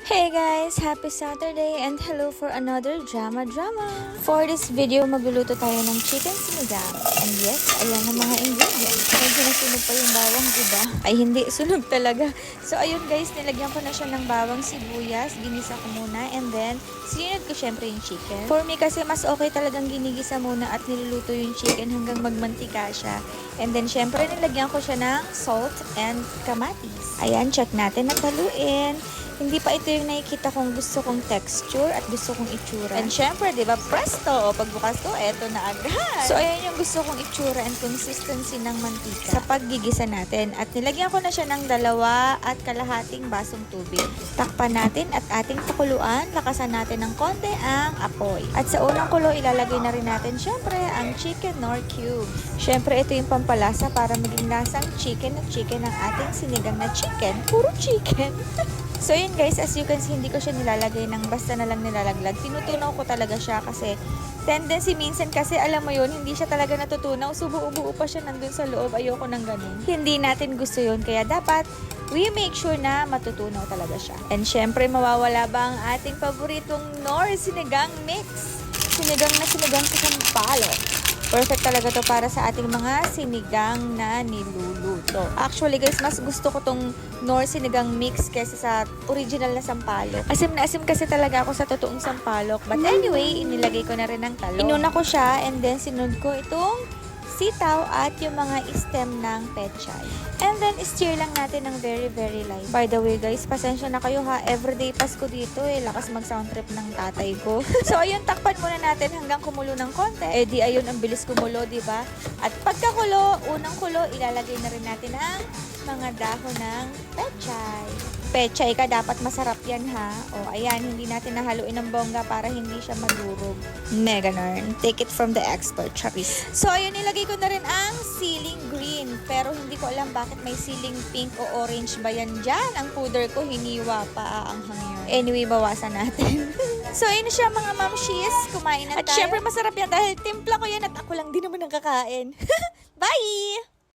Hey guys! Happy Saturday and hello for another drama. For this video, magluluto tayo ng chicken sinigang. And yes, ayan ang mga ingredients. Medyo nasunog pa yung bawang, diba? Ay hindi, sunog talaga. So ayun guys, nilagyan ko na siya ng bawang sibuyas. Ginisa ko muna and then sinunod ko syempre yung chicken. For me kasi mas okay talagang ginigisa muna at niluluto yung chicken hanggang magmantika siya. And then syempre nilagyan ko siya ng salt and kamatis. Ayan, check natin at haluin. Hindi pa ito yung nakikita kong gusto kong texture at gusto kong itsura. And syempre, di ba, presto! Pagbukas ko, eto na agad. So, ayan yung gusto kong itsura and consistency ng mantika sa paggigisa natin. At nilagyan ko na siya ng 2.5 basong tubig. Takpan natin at ating pakuluan. Lakasan natin ng konti ang apoy. At sa unang kulo, ilalagay na rin natin syempre ang chicken nor cube. Syempre, ito yung pampalasa para maging lasang chicken ang ating sinigang na chicken. Puro chicken! So yun guys, as you can see, hindi ko siya nilalagay ng basta na lang nilalaglag. Tinutunaw ko talaga siya kasi tendency minsan kasi alam mo yun, hindi siya talaga natutunaw. So buo-buo pa siya nandun sa loob. Ayoko ng ganun. Hindi natin gusto yun. Kaya dapat we make sure na matutunaw talaga siya. And syempre, mawawala ba ang ating paboritong Knorr sinigang mix? Sinigang na sinigang sa sampalok. Perfect talaga to para sa ating mga sinigang na niluluto. Actually guys, mas gusto ko tong Knorr sinigang mix kaysa sa original na sampalok. Asim na asim kasi talaga ako sa totoong sampalok. But anyway, inilagay ko na rin ng talong. Inuna ko siya and then sinunod ko itong sitaw at yung mga stem ng pechay. And then, stir lang natin ng very, very light. By the way, guys, pasensya na kayo ha. Everyday Pasko dito eh. Lakas mag-sound trip ng tatay ko. So, ayun, takpan muna natin hanggang kumulo ng konti. Eh, di ayun, ang bilis kumulo, diba? At pagkakulo, unang kulo, ilalagay na rin natin ang mga dahon ng pechay. Pechay ka, dapat masarap yan ha. O, ayan, hindi natin nahaluin ng bongga para hindi siya madurog. Mega nern. Take it from the expert, Charis. So, ayun, nilagay ko na rin ang ceiling green. Pero hindi ko alam bakit may ceiling pink o orange ba yan dyan. Ang puder ko, hiniwa pa ang hangyon. Anyway, bawasan natin. So, ayun siya mga mamshis. Kumain na tayo. At syempre, masarap yan dahil timpla ko yan at ako lang din naman ang kakain. Bye!